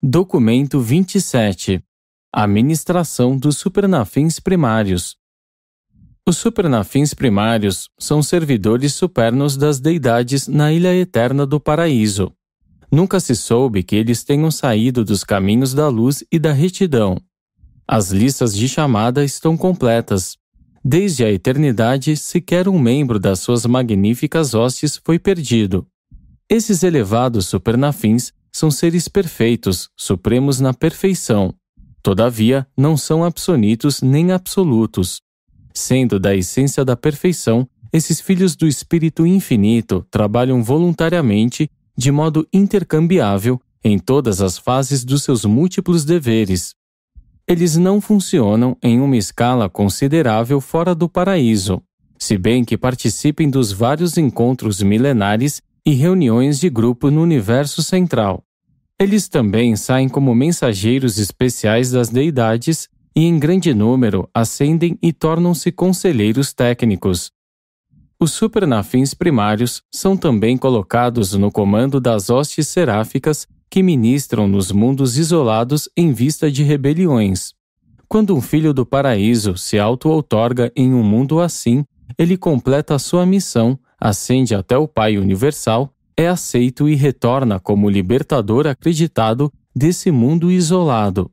Documento 27. A ministração dos supernafins primários. Os supernafins primários são servidores supernos das deidades na ilha eterna do paraíso. Nunca se soube que eles tenham saído dos caminhos da luz e da retidão. As listas de chamada estão completas. Desde a eternidade, sequer um membro das suas magníficas hostes foi perdido. Esses elevados supernafins são seres perfeitos, supremos na perfeição. Todavia, não são absolutos nem absolutos. Sendo da essência da perfeição, esses filhos do Espírito Infinito trabalham voluntariamente, de modo intercambiável, em todas as fases dos seus múltiplos deveres. Eles não funcionam em uma escala considerável fora do paraíso, se bem que participem dos vários encontros milenares e reuniões de grupo no universo central. Eles também saem como mensageiros especiais das deidades e, em grande número, ascendem e tornam-se conselheiros técnicos. Os supernafins primários são também colocados no comando das hostes seráficas que ministram nos mundos isolados em vista de rebeliões. Quando um filho do paraíso se auto-outorga em um mundo assim, ele completa a sua missão, ascende até o Pai Universal, é aceito e retorna como libertador acreditado desse mundo isolado.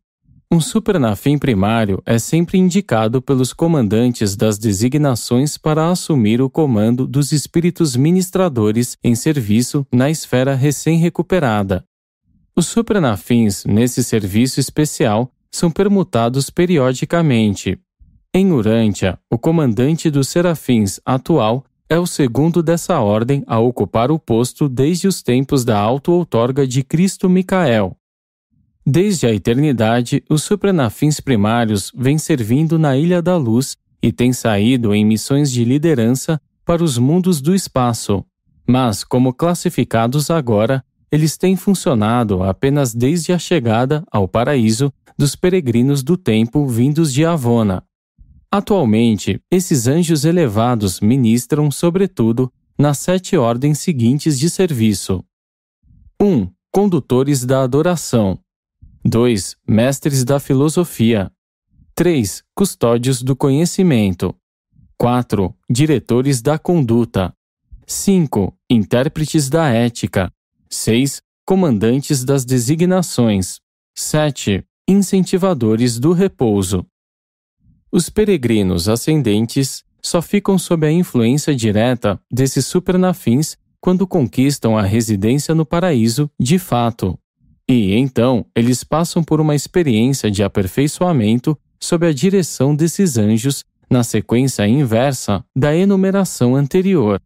Um supernafim primário é sempre indicado pelos comandantes das designações para assumir o comando dos espíritos ministradores em serviço na esfera recém-recuperada. Os supernafins, nesse serviço especial, são permutados periodicamente. Em Urântia, o comandante dos serafins atual é o segundo dessa ordem a ocupar o posto desde os tempos da auto-outorga de Cristo Micael. Desde a eternidade, os supernafins primários vêm servindo na Ilha da Luz e têm saído em missões de liderança para os mundos do espaço. Mas, como classificados agora, eles têm funcionado apenas desde a chegada ao paraíso dos peregrinos do tempo vindos de Avona. Atualmente, esses anjos elevados ministram, sobretudo, nas 7 ordens seguintes de serviço. 1. Condutores da adoração. 2. Mestres da filosofia. 3. Custódios do conhecimento. 4. Diretores da conduta. 5. Intérpretes da ética. 6. Comandantes das designações. 7. Incentivadores do repouso. Os peregrinos ascendentes só ficam sob a influência direta desses supernafins quando conquistam a residência no paraíso de fato. E, então, eles passam por uma experiência de aperfeiçoamento sob a direção desses anjos na sequência inversa da enumeração anterior.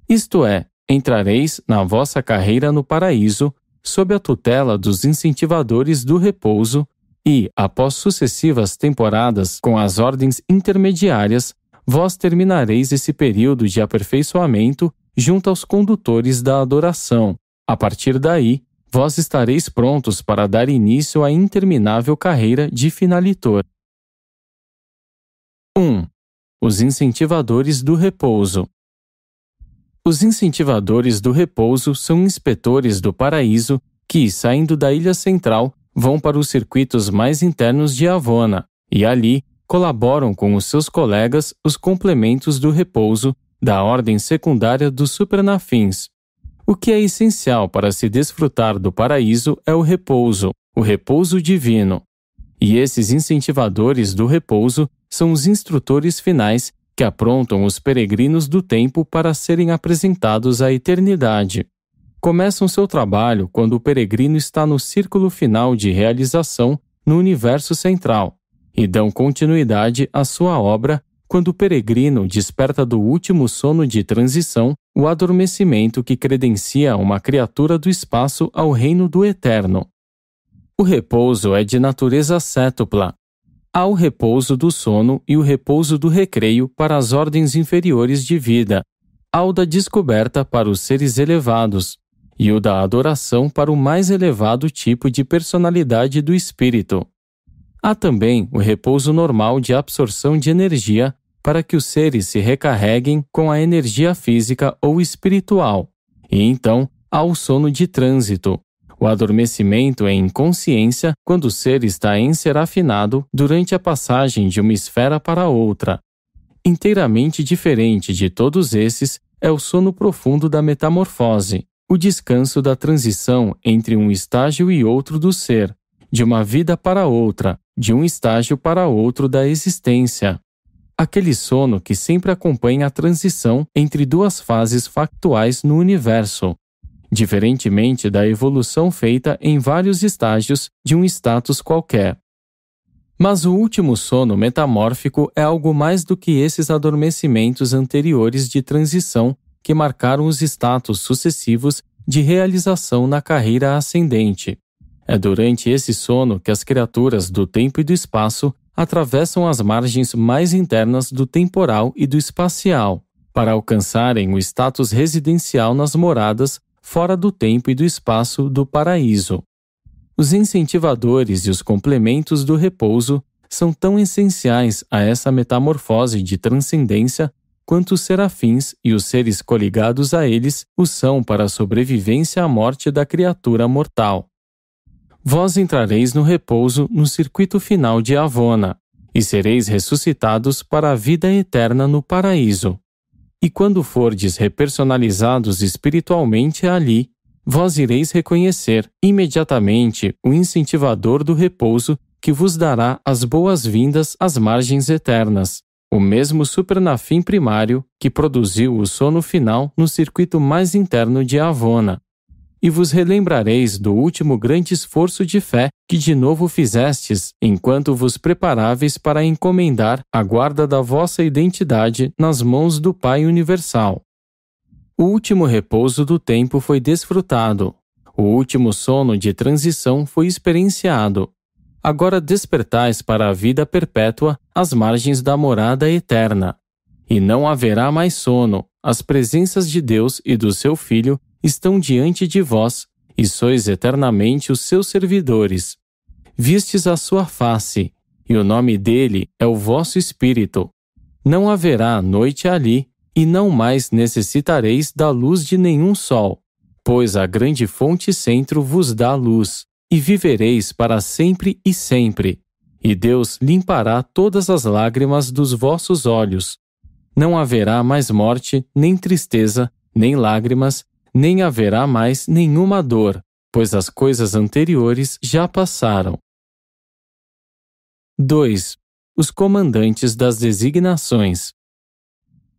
Isto é, entrareis na vossa carreira no paraíso sob a tutela dos incentivadores do repouso e, após sucessivas temporadas com as ordens intermediárias, vós terminareis esse período de aperfeiçoamento junto aos condutores da adoração. A partir daí, vós estareis prontos para dar início à interminável carreira de finalitor. 1. Os incentivadores do repouso. Os incentivadores do repouso são inspetores do paraíso que, saindo da ilha central, vão para os circuitos mais internos de Avona e ali colaboram com os seus colegas os complementos do repouso da ordem secundária dos supernafins. O que é essencial para se desfrutar do paraíso é o repouso divino. E esses incentivadores do repouso são os instrutores finais que aprontam os peregrinos do tempo para serem apresentados à eternidade. Começam seu trabalho quando o peregrino está no círculo final de realização no universo central e dão continuidade à sua obra quando o peregrino desperta do último sono de transição, o adormecimento que credencia uma criatura do espaço ao reino do eterno. O repouso é de natureza cétupla. Há o repouso do sono e o repouso do recreio para as ordens inferiores de vida, há o da descoberta para os seres elevados, e o da adoração para o mais elevado tipo de personalidade do espírito. Há também o repouso normal de absorção de energia para que os seres se recarreguem com a energia física ou espiritual. E então há o sono de trânsito, O adormecimento é inconsciência quando o ser está enserafinado durante a passagem de uma esfera para outra. Inteiramente diferente de todos esses é o sono profundo da metamorfose, o descanso da transição entre um estágio e outro do ser, de uma vida para outra, de um estágio para outro da existência. Aquele sono que sempre acompanha a transição entre duas fases factuais no universo, diferentemente da evolução feita em vários estágios de um status qualquer. Mas o último sono metamórfico é algo mais do que esses adormecimentos anteriores de transição que marcaram os status sucessivos de realização na carreira ascendente. É durante esse sono que as criaturas do tempo e do espaço atravessam as margens mais internas do temporal e do espacial, para alcançarem o status residencial nas moradas fora do tempo e do espaço do paraíso. Os incentivadores e os complementos do repouso são tão essenciais a essa metamorfose de transcendência quanto os serafins e os seres coligados a eles o são para a sobrevivência à morte da criatura mortal. Vós entrareis no repouso no circuito final de Avona, e sereis ressuscitados para a vida eterna no paraíso. E quando fordes repersonalizados espiritualmente ali, vós ireis reconhecer imediatamente o incentivador do repouso que vos dará as boas-vindas às margens eternas, o mesmo supernafim primário que produziu o sono final no circuito mais interno de Avona. E vos relembrareis do último grande esforço de fé que de novo fizestes enquanto vos preparáveis para encomendar a guarda da vossa identidade nas mãos do Pai Universal. O último repouso do tempo foi desfrutado. O último sono de transição foi experienciado. Agora despertais para a vida perpétua às margens da morada eterna. E não haverá mais sono. As presenças de Deus e do seu Filho estão diante de vós, e sois eternamente os seus servidores. Vistes a sua face, e o nome dele é o vosso espírito. Não haverá noite ali, e não mais necessitareis da luz de nenhum sol, pois a grande fonte centro vos dá luz, e vivereis para sempre e sempre. E Deus limpará todas as lágrimas dos vossos olhos. Não haverá mais morte, nem tristeza, nem lágrimas, nem haverá mais nenhuma dor, pois as coisas anteriores já passaram. 2. Os comandantes das designações.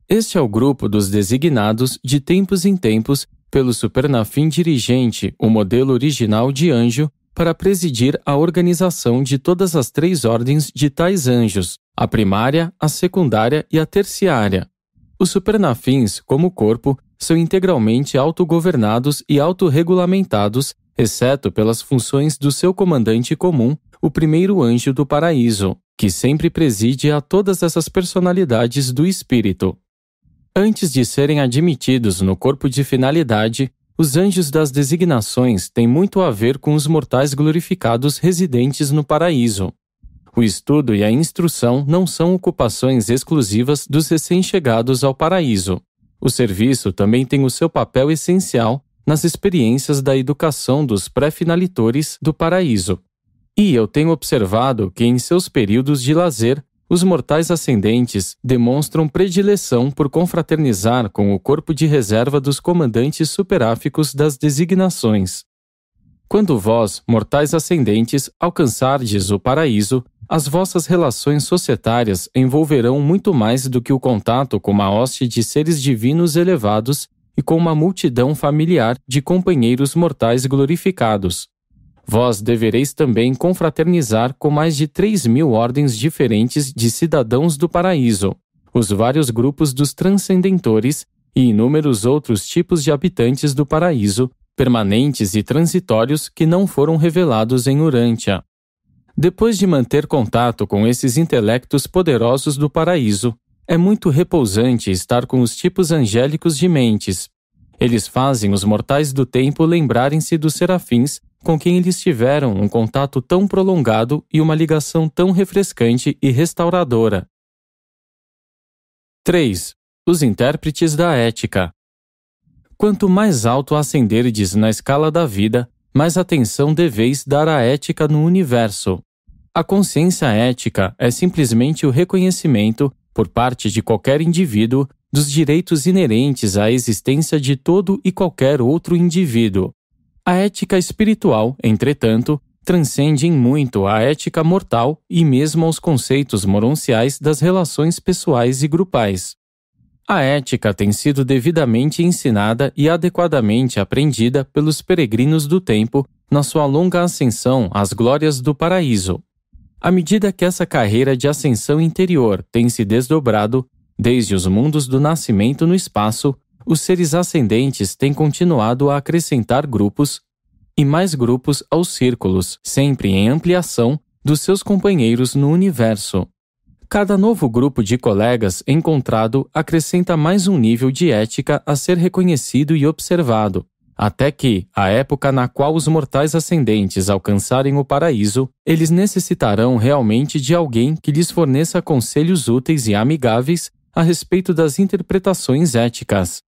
Este é o grupo dos designados de tempos em tempos pelo supernafim dirigente, o modelo original de anjo, para presidir a organização de todas as 3 ordens de tais anjos, a primária, a secundária e a terciária. Os supernafins, como corpo, são integralmente autogovernados e autorregulamentados, exceto pelas funções do seu comandante comum, o primeiro anjo do paraíso, que sempre preside a todas essas personalidades do espírito. Antes de serem admitidos no corpo de finalidade, os anjos das designações têm muito a ver com os mortais glorificados residentes no paraíso. O estudo e a instrução não são ocupações exclusivas dos recém-chegados ao paraíso. O serviço também tem o seu papel essencial nas experiências da educação dos pré-finalitores do paraíso. E eu tenho observado que em seus períodos de lazer, os mortais ascendentes demonstram predileção por confraternizar com o corpo de reserva dos comandantes superáficos das designações. Quando vós, mortais ascendentes, alcançardes o paraíso, as vossas relações societárias envolverão muito mais do que o contato com uma hoste de seres divinos elevados e com uma multidão familiar de companheiros mortais glorificados. Vós devereis também confraternizar com mais de 3.000 ordens diferentes de cidadãos do paraíso, os vários grupos dos transcendentores e inúmeros outros tipos de habitantes do paraíso, permanentes e transitórios que não foram revelados em Urântia. Depois de manter contato com esses intelectos poderosos do paraíso, é muito repousante estar com os tipos angélicos de mentes. Eles fazem os mortais do tempo lembrarem-se dos serafins com quem eles tiveram um contato tão prolongado e uma ligação tão refrescante e restauradora. 3. Os intérpretes da ética. Quanto mais alto ascenderdes na escala da vida, mais atenção deveis dar à ética no universo. A consciência ética é simplesmente o reconhecimento, por parte de qualquer indivíduo, dos direitos inerentes à existência de todo e qualquer outro indivíduo. A ética espiritual, entretanto, transcende em muito a ética mortal e mesmo aos conceitos moronciais das relações pessoais e grupais. A ética tem sido devidamente ensinada e adequadamente aprendida pelos peregrinos do tempo na sua longa ascensão às glórias do paraíso. À medida que essa carreira de ascensão interior tem se desdobrado, desde os mundos do nascimento no espaço, os seres ascendentes têm continuado a acrescentar grupos e mais grupos aos círculos, sempre em ampliação, dos seus companheiros no universo. Cada novo grupo de colegas encontrado acrescenta mais um nível de ética a ser reconhecido e observado, até que, à época na qual os mortais ascendentes alcançarem o paraíso, eles necessitarão realmente de alguém que lhes forneça conselhos úteis e amigáveis a respeito das interpretações éticas.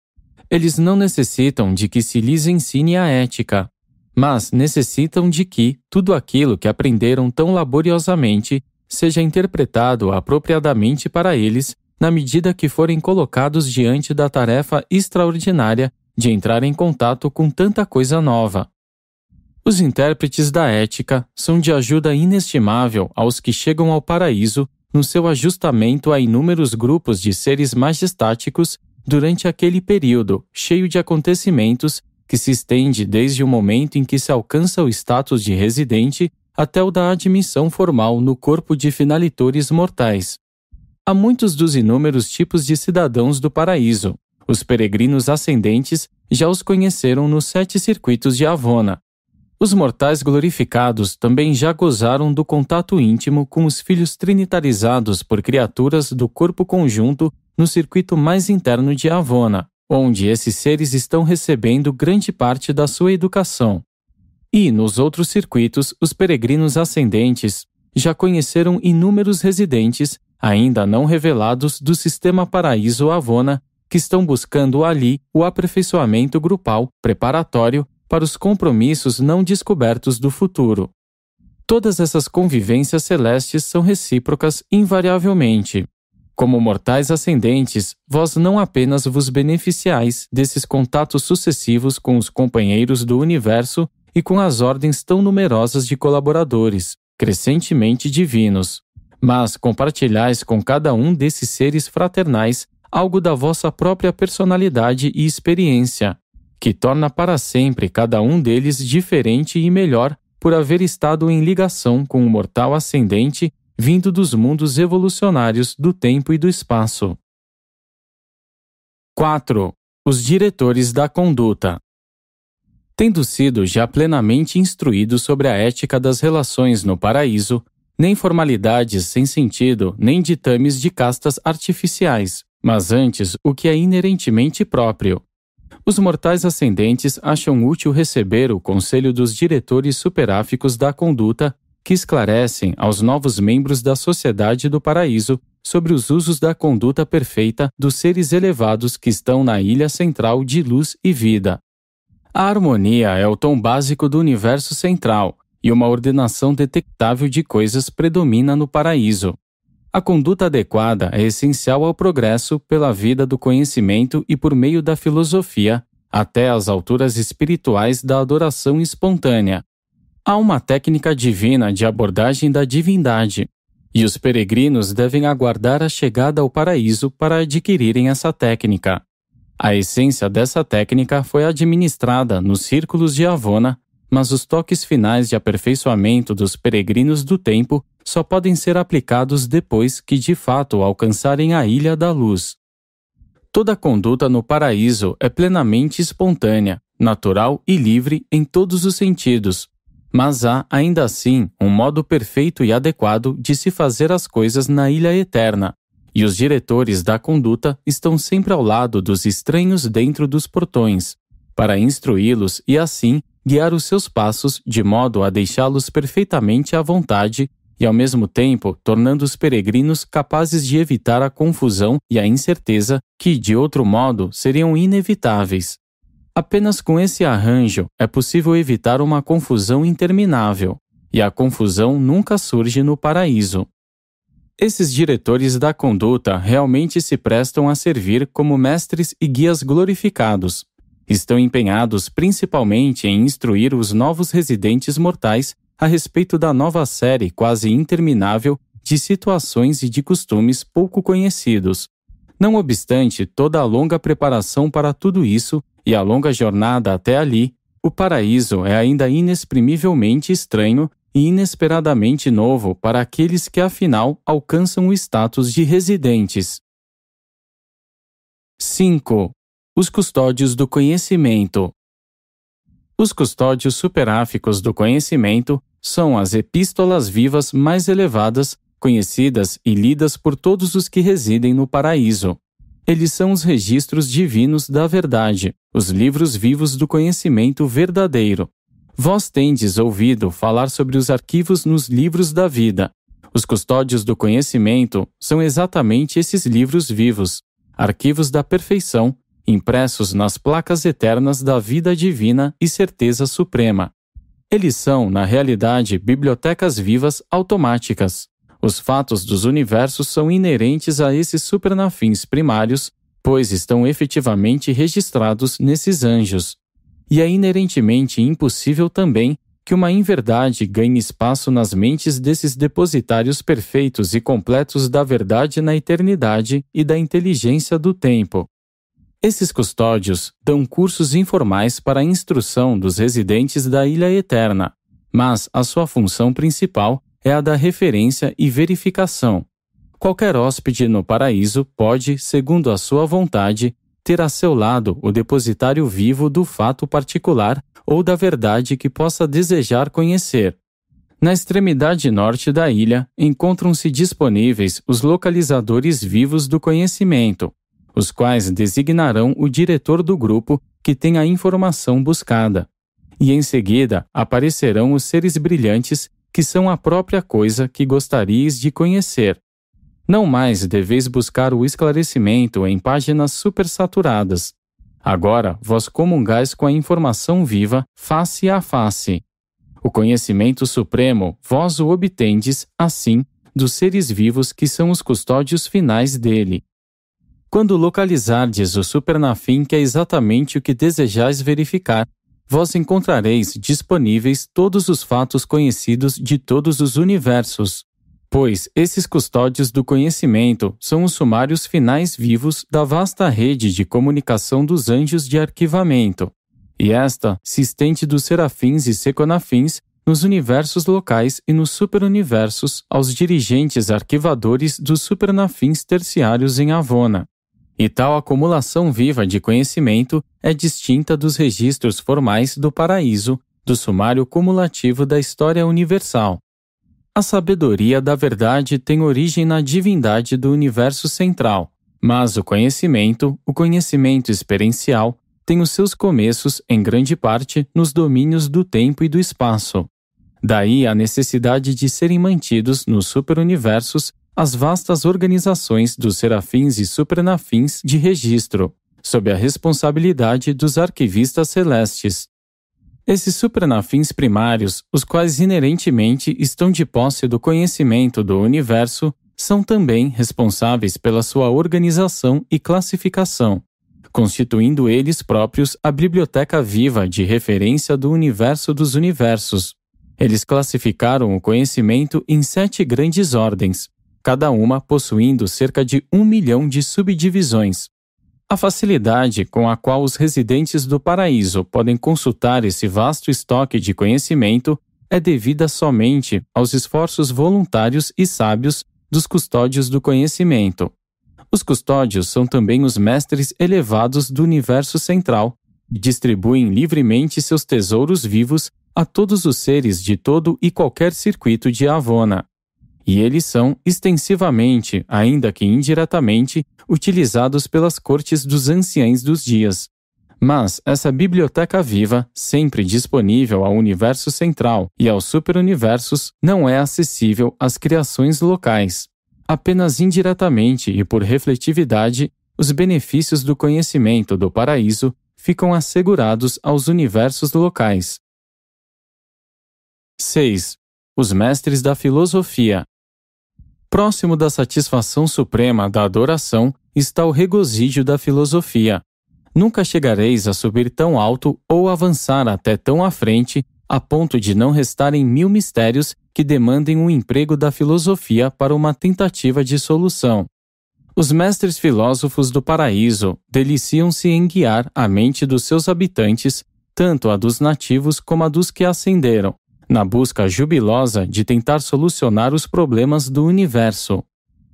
Eles não necessitam de que se lhes ensine a ética, mas necessitam de que tudo aquilo que aprenderam tão laboriosamente seja interpretado apropriadamente para eles na medida que forem colocados diante da tarefa extraordinária de entrar em contato com tanta coisa nova. Os intérpretes da ética são de ajuda inestimável aos que chegam ao paraíso no seu ajustamento a inúmeros grupos de seres majestáticos durante aquele período cheio de acontecimentos que se estende desde o momento em que se alcança o status de residente até o da admissão formal no corpo de finalitores mortais. Há muitos dos inúmeros tipos de cidadãos do paraíso. Os peregrinos ascendentes já os conheceram nos 7 circuitos de Avona. Os mortais glorificados também já gozaram do contato íntimo com os filhos trinitarizados por criaturas do corpo conjunto no circuito mais interno de Avona, onde esses seres estão recebendo grande parte da sua educação. E, nos outros circuitos, os peregrinos ascendentes já conheceram inúmeros residentes, ainda não revelados, do sistema Paraíso Avona, que estão buscando ali o aperfeiçoamento grupal preparatório para os compromissos não descobertos do futuro. Todas essas convivências celestes são recíprocas invariavelmente. Como mortais ascendentes, vós não apenas vos beneficiais desses contatos sucessivos com os companheiros do universo e com as ordens tão numerosas de colaboradores, crescentemente divinos, mas compartilhais com cada um desses seres fraternais algo da vossa própria personalidade e experiência, que torna para sempre cada um deles diferente e melhor por haver estado em ligação com um mortal ascendente vindo dos mundos evolucionários do tempo e do espaço. 4. Os diretores da conduta. Tendo sido já plenamente instruídos sobre a ética das relações no paraíso, nem formalidades sem sentido, nem ditames de castas artificiais, mas antes o que é inerentemente próprio. Os mortais ascendentes acham útil receber o conselho dos diretores superáficos da conduta que esclarecem aos novos membros da Sociedade do Paraíso sobre os usos da conduta perfeita dos seres elevados que estão na ilha central de luz e vida. A harmonia é o tom básico do universo central, e uma ordenação detectável de coisas predomina no paraíso. A conduta adequada é essencial ao progresso pela vida do conhecimento e por meio da filosofia, até às alturas espirituais da adoração espontânea. Há uma técnica divina de abordagem da divindade, e os peregrinos devem aguardar a chegada ao paraíso para adquirirem essa técnica. A essência dessa técnica foi administrada nos círculos de Avona, mas os toques finais de aperfeiçoamento dos peregrinos do tempo só podem ser aplicados depois que de fato alcançarem a Ilha da Luz. Toda conduta no paraíso é plenamente espontânea, natural e livre em todos os sentidos, mas há, ainda assim, um modo perfeito e adequado de se fazer as coisas na Ilha Eterna, e os diretores da conduta estão sempre ao lado dos estranhos dentro dos portões, para instruí-los e, assim, guiar os seus passos de modo a deixá-los perfeitamente à vontade e, ao mesmo tempo, tornando os peregrinos capazes de evitar a confusão e a incerteza que, de outro modo, seriam inevitáveis. Apenas com esse arranjo é possível evitar uma confusão interminável, e a confusão nunca surge no paraíso. Esses diretores da conduta realmente se prestam a servir como mestres e guias glorificados. Estão empenhados principalmente em instruir os novos residentes mortais a respeito da nova série quase interminável de situações e de costumes pouco conhecidos. Não obstante toda a longa preparação para tudo isso e a longa jornada até ali, o paraíso é ainda inexprimivelmente estranho e inesperadamente novo para aqueles que afinal alcançam o status de residentes. 5. Os custódios do conhecimento. Os custódios superáficos do conhecimento são as epístolas vivas mais elevadas, conhecidas e lidas por todos os que residem no paraíso. Eles são os registros divinos da verdade, os livros vivos do conhecimento verdadeiro. Vós tendes ouvido falar sobre os arquivos nos livros da vida. Os custódios do conhecimento são exatamente esses livros vivos, arquivos da perfeição, impressos nas placas eternas da vida divina e certeza suprema. Eles são, na realidade, bibliotecas vivas automáticas. Os fatos dos universos são inerentes a esses supernafins primários, pois estão efetivamente registrados nesses anjos. E é inerentemente impossível também que uma inverdade ganhe espaço nas mentes desses depositários perfeitos e completos da verdade na eternidade e da inteligência do tempo. Esses custódios dão cursos informais para a instrução dos residentes da Ilha Eterna, mas a sua função principal é a da referência e verificação. Qualquer hóspede no paraíso pode, segundo a sua vontade, ter a seu lado o depositário vivo do fato particular ou da verdade que possa desejar conhecer. Na extremidade norte da ilha encontram-se disponíveis os localizadores vivos do conhecimento, os quais designarão o diretor do grupo que tem a informação buscada. E em seguida aparecerão os seres brilhantes que são a própria coisa que gostaríeis de conhecer. Não mais deveis buscar o esclarecimento em páginas supersaturadas. Agora vós comungais com a informação viva face a face. O conhecimento supremo vós o obtendes, assim, dos seres vivos que são os custódios finais dele. Quando localizardes o supernafim que é exatamente o que desejais verificar, vós encontrareis disponíveis todos os fatos conhecidos de todos os universos, pois esses custódios do conhecimento são os sumários finais vivos da vasta rede de comunicação dos anjos de arquivamento, e esta se estende dos serafins e seconafins nos universos locais e nos superuniversos aos dirigentes arquivadores dos supernafins terciários em Avona. E tal acumulação viva de conhecimento é distinta dos registros formais do paraíso, do sumário cumulativo da história universal. A sabedoria da verdade tem origem na divindade do universo central, mas o conhecimento experiencial, tem os seus começos, em grande parte, nos domínios do tempo e do espaço. Daí a necessidade de serem mantidos nos superuniversos as vastas organizações dos serafins e supernafins de registro, sob a responsabilidade dos arquivistas celestes. Esses supernafins primários, os quais inerentemente estão de posse do conhecimento do universo, são também responsáveis pela sua organização e classificação, constituindo eles próprios a biblioteca viva de referência do universo dos universos. Eles classificaram o conhecimento em 7 grandes ordens, cada uma possuindo cerca de 1 milhão de subdivisões. A facilidade com a qual os residentes do paraíso podem consultar esse vasto estoque de conhecimento é devida somente aos esforços voluntários e sábios dos custódios do conhecimento. Os custódios são também os mestres elevados do universo central e distribuem livremente seus tesouros vivos a todos os seres de todo e qualquer circuito de Avona. E eles são, extensivamente, ainda que indiretamente, utilizados pelas cortes dos anciães dos dias. Mas essa biblioteca viva, sempre disponível ao universo central e aos superuniversos, não é acessível às criações locais. Apenas indiretamente e por refletividade, os benefícios do conhecimento do paraíso ficam assegurados aos universos locais. 6. Os mestres da filosofia. Próximo da satisfação suprema da adoração está o regozijo da filosofia. Nunca chegareis a subir tão alto ou avançar até tão à frente, a ponto de não restarem 1000 mistérios que demandem um emprego da filosofia para uma tentativa de solução. Os mestres filósofos do paraíso deliciam-se em guiar a mente dos seus habitantes, tanto a dos nativos como a dos que ascenderam, na busca jubilosa de tentar solucionar os problemas do universo.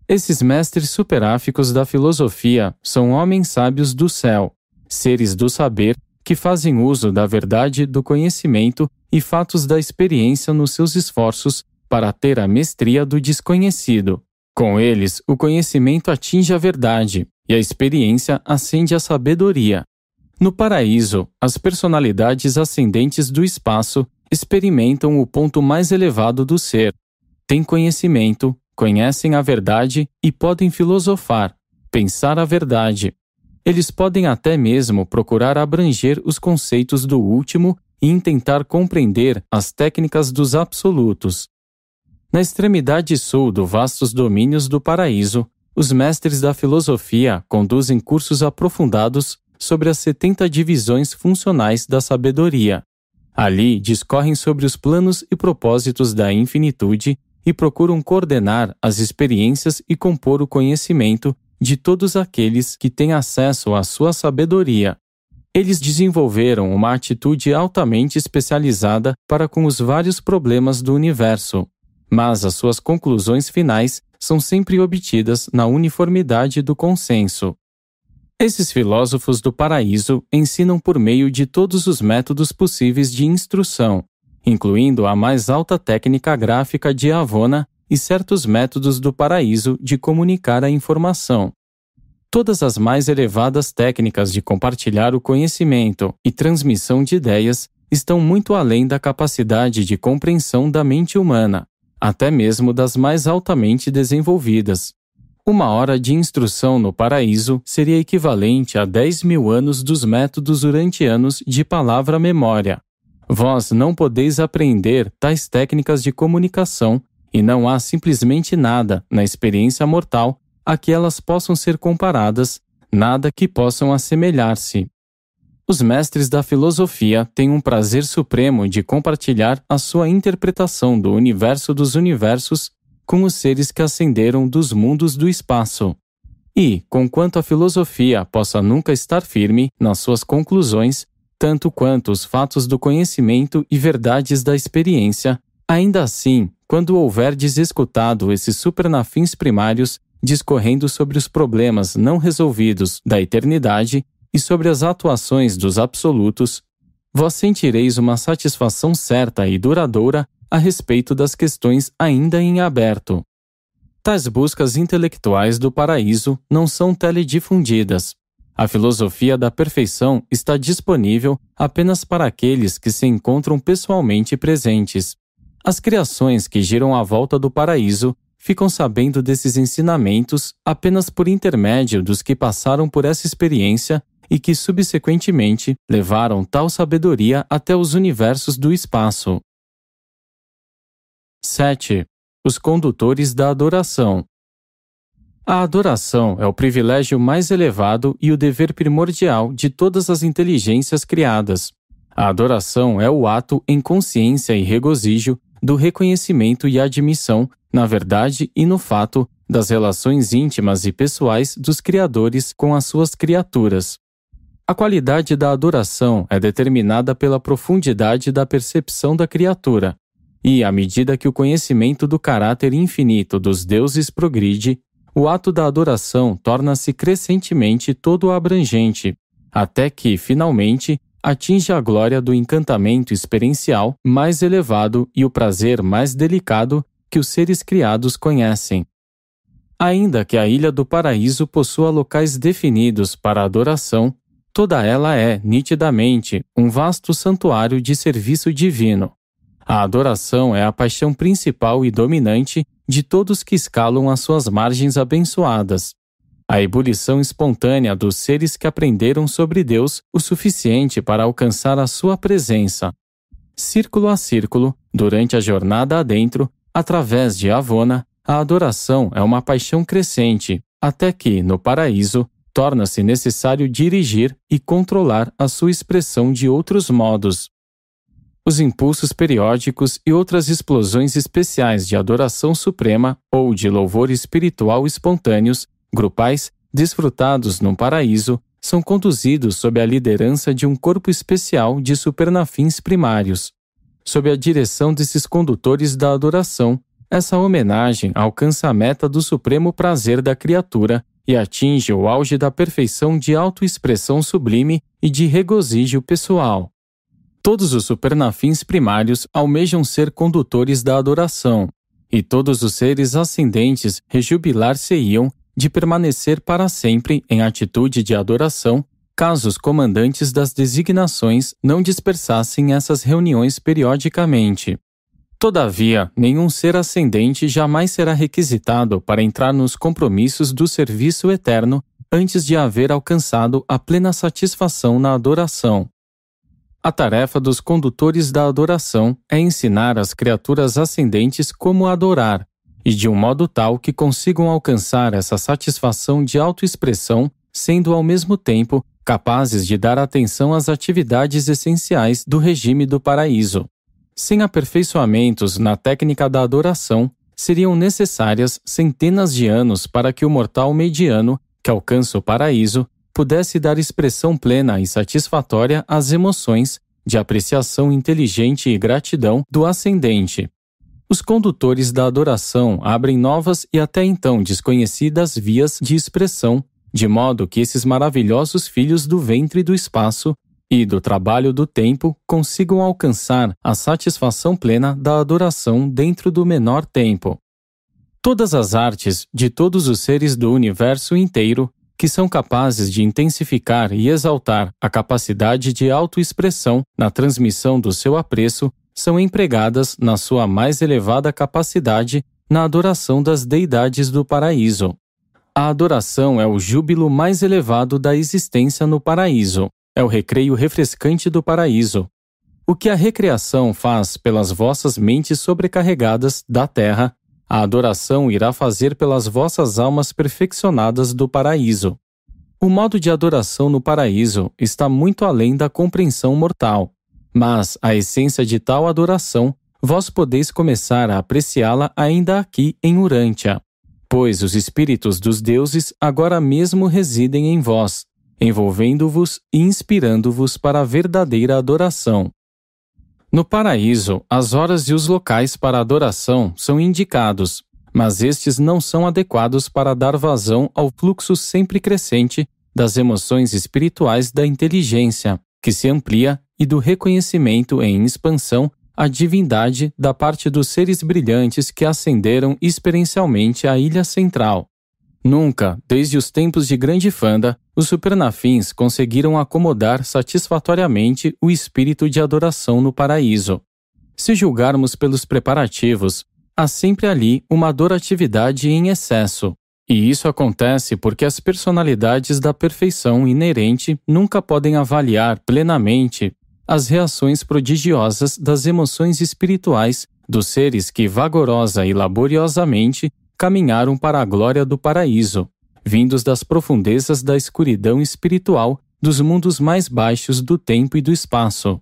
Esses mestres superáficos da filosofia são homens sábios do céu, seres do saber que fazem uso da verdade do conhecimento e fatos da experiência nos seus esforços para ter a mestria do desconhecido. Com eles, o conhecimento atinge a verdade e a experiência ascende à sabedoria. No paraíso, as personalidades ascendentes do espaço experimentam o ponto mais elevado do ser. Têm conhecimento, conhecem a verdade e podem filosofar, pensar a verdade. Eles podem até mesmo procurar abranger os conceitos do último e intentar compreender as técnicas dos absolutos. Na extremidade sul dos vastos domínios do paraíso, os mestres da filosofia conduzem cursos aprofundados sobre as 70 divisões funcionais da sabedoria. Ali discorrem sobre os planos e propósitos da infinitude e procuram coordenar as experiências e compor o conhecimento de todos aqueles que têm acesso à sua sabedoria. Eles desenvolveram uma atitude altamente especializada para com os vários problemas do universo, mas as suas conclusões finais são sempre obtidas na uniformidade do consenso. Esses filósofos do paraíso ensinam por meio de todos os métodos possíveis de instrução, incluindo a mais alta técnica gráfica de Avona e certos métodos do paraíso de comunicar a informação. Todas as mais elevadas técnicas de compartilhar o conhecimento e transmissão de ideias estão muito além da capacidade de compreensão da mente humana, até mesmo das mais altamente desenvolvidas. 1 hora de instrução no paraíso seria equivalente a 10.000 anos dos métodos urantianos de palavra-memória. Vós não podeis aprender tais técnicas de comunicação e não há simplesmente nada na experiência mortal a que elas possam ser comparadas, nada que possam assemelhar-se. Os mestres da filosofia têm um prazer supremo de compartilhar a sua interpretação do universo dos universos com os seres que ascenderam dos mundos do espaço. E, conquanto a filosofia possa nunca estar firme nas suas conclusões, tanto quanto os fatos do conhecimento e verdades da experiência, ainda assim, quando houverdes escutado esses supernafins primários discorrendo sobre os problemas não resolvidos da eternidade e sobre as atuações dos absolutos, vós sentireis uma satisfação certa e duradoura a respeito das questões ainda em aberto. Tais buscas intelectuais do paraíso não são teledifundidas. A filosofia da perfeição está disponível apenas para aqueles que se encontram pessoalmente presentes. As criações que giram à volta do paraíso ficam sabendo desses ensinamentos apenas por intermédio dos que passaram por essa experiência e que subsequentemente levaram tal sabedoria até os universos do espaço. 7. Os condutores da adoração. A adoração é o privilégio mais elevado e o dever primordial de todas as inteligências criadas. A adoração é o ato em consciência e regozijo do reconhecimento e admissão, na verdade e no fato, das relações íntimas e pessoais dos criadores com as suas criaturas. A qualidade da adoração é determinada pela profundidade da percepção da criatura, e, à medida que o conhecimento do caráter infinito dos deuses progride, o ato da adoração torna-se crescentemente todo abrangente, até que, finalmente, atinge a glória do encantamento experiencial mais elevado e o prazer mais delicado que os seres criados conhecem. Ainda que a Ilha do Paraíso possua locais definidos para a adoração, toda ela é, nitidamente, um vasto santuário de serviço divino. A adoração é a paixão principal e dominante de todos que escalam as suas margens abençoadas. a ebulição espontânea dos seres que aprenderam sobre Deus o suficiente para alcançar a sua presença. Círculo a círculo, durante a jornada adentro, através de Avona, a adoração é uma paixão crescente, até que, no paraíso, torna-se necessário dirigir e controlar a sua expressão de outros modos. Os impulsos periódicos e outras explosões especiais de adoração suprema ou de louvor espiritual espontâneos, grupais, desfrutados no paraíso, são conduzidos sob a liderança de um corpo especial de supernafins primários. Sob a direção desses condutores da adoração, essa homenagem alcança a meta do supremo prazer da criatura e atinge o auge da perfeição de autoexpressão sublime e de regozijo pessoal. Todos os supernafins primários almejam ser condutores da adoração, e todos os seres ascendentes rejubilar-se-iam de permanecer para sempre em atitude de adoração, caso os comandantes das designações não dispersassem essas reuniões periodicamente. Todavia, nenhum ser ascendente jamais será requisitado para entrar nos compromissos do serviço eterno antes de haver alcançado a plena satisfação na adoração. A tarefa dos condutores da adoração é ensinar as criaturas ascendentes como adorar, e de um modo tal que consigam alcançar essa satisfação de autoexpressão, sendo ao mesmo tempo capazes de dar atenção às atividades essenciais do regime do paraíso. Sem aperfeiçoamentos na técnica da adoração, seriam necessárias centenas de anos para que o mortal mediano, que alcança o paraíso, pudesse dar expressão plena e satisfatória às emoções de apreciação inteligente e gratidão do ascendente. Os condutores da adoração abrem novas e até então desconhecidas vias de expressão, de modo que esses maravilhosos filhos do ventre do espaço e do trabalho do tempo consigam alcançar a satisfação plena da adoração dentro do menor tempo. Todas as artes de todos os seres do universo inteiro que são capazes de intensificar e exaltar a capacidade de autoexpressão na transmissão do seu apreço são empregadas na sua mais elevada capacidade na adoração das deidades do paraíso. A adoração é o júbilo mais elevado da existência no paraíso, é o recreio refrescante do paraíso. O que a recreação faz pelas vossas mentes sobrecarregadas da terra, a adoração irá fazer pelas vossas almas perfeccionadas do paraíso. O modo de adoração no paraíso está muito além da compreensão mortal, mas a essência de tal adoração, vós podeis começar a apreciá-la ainda aqui em Urântia, pois os espíritos dos deuses agora mesmo residem em vós, envolvendo-vos e inspirando-vos para a verdadeira adoração. No paraíso, as horas e os locais para adoração são indicados, mas estes não são adequados para dar vazão ao fluxo sempre crescente das emoções espirituais da inteligência, que se amplia, e do reconhecimento em expansão à divindade da parte dos seres brilhantes que ascenderam experiencialmente à ilha central. Nunca, desde os tempos de Grande Fanda, os supernafins conseguiram acomodar satisfatoriamente o espírito de adoração no paraíso. Se julgarmos pelos preparativos, há sempre ali uma adoratividade em excesso, e isso acontece porque as personalidades da perfeição inerente nunca podem avaliar plenamente as reações prodigiosas das emoções espirituais dos seres que vagorosa e laboriosamente caminharam para a glória do paraíso, vindos das profundezas da escuridão espiritual dos mundos mais baixos do tempo e do espaço.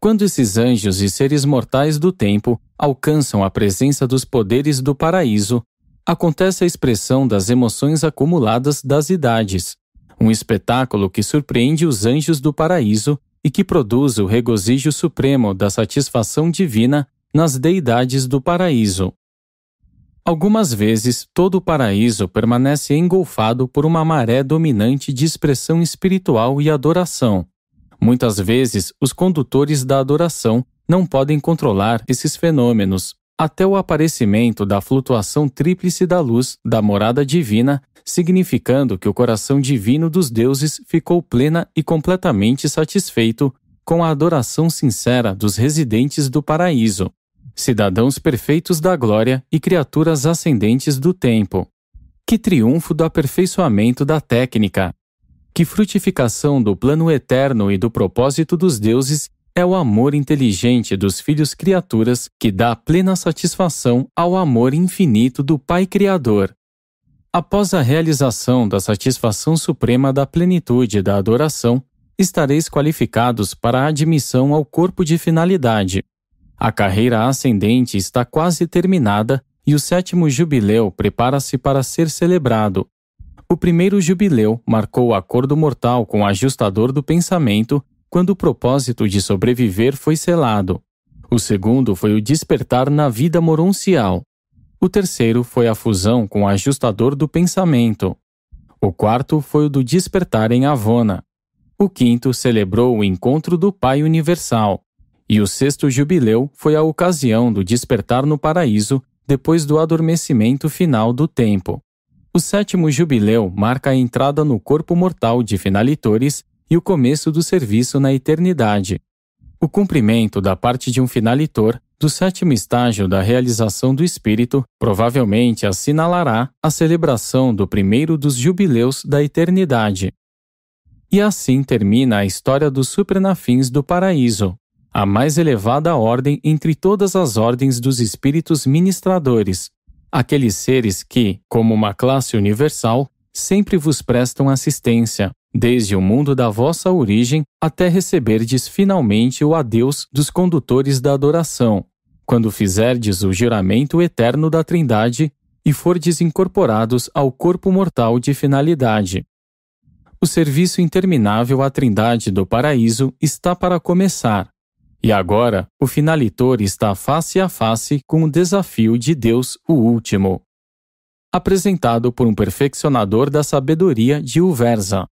Quando esses anjos e seres mortais do tempo alcançam a presença dos poderes do paraíso, acontece a expressão das emoções acumuladas das idades, um espetáculo que surpreende os anjos do paraíso e que produz o regozijo supremo da satisfação divina nas deidades do paraíso. Algumas vezes, todo o paraíso permanece engolfado por uma maré dominante de expressão espiritual e adoração. Muitas vezes, os condutores da adoração não podem controlar esses fenômenos, até o aparecimento da flutuação tríplice da luz da morada divina, significando que o coração divino dos deuses ficou plena e completamente satisfeito com a adoração sincera dos residentes do paraíso, cidadãos perfeitos da glória e criaturas ascendentes do tempo. Que triunfo do aperfeiçoamento da técnica! Que frutificação do plano eterno e do propósito dos deuses é o amor inteligente dos filhos criaturas que dá plena satisfação ao amor infinito do Pai Criador. Após a realização da satisfação suprema da plenitude da adoração, estareis qualificados para a admissão ao corpo de finalidade. A carreira ascendente está quase terminada e o 7º jubileu prepara-se para ser celebrado. O primeiro jubileu marcou o acordo mortal com o ajustador do pensamento quando o propósito de sobreviver foi selado. O segundo foi o despertar na vida moroncial. O terceiro foi a fusão com o ajustador do pensamento. O quarto foi o do despertar em Avona. O quinto celebrou o encontro do Pai Universal. E o 6º jubileu foi a ocasião do despertar no paraíso depois do adormecimento final do tempo. O 7º jubileu marca a entrada no corpo mortal de finalitores e o começo do serviço na eternidade. O cumprimento da parte de um finalitor do 7º estágio da realização do espírito provavelmente assinalará a celebração do primeiro dos jubileus da eternidade. E assim termina a história dos supernafins do paraíso, a mais elevada ordem entre todas as ordens dos espíritos ministradores, aqueles seres que, como uma classe universal, sempre vos prestam assistência, desde o mundo da vossa origem até receberdes finalmente o adeus dos condutores da adoração, quando fizerdes o juramento eterno da Trindade e fordes incorporados ao corpo mortal de finalidade. O serviço interminável à Trindade do Paraíso está para começar, e agora o finalitor está face a face com o desafio de Deus, o último. Apresentado por um perfeccionador da sabedoria de Uversa.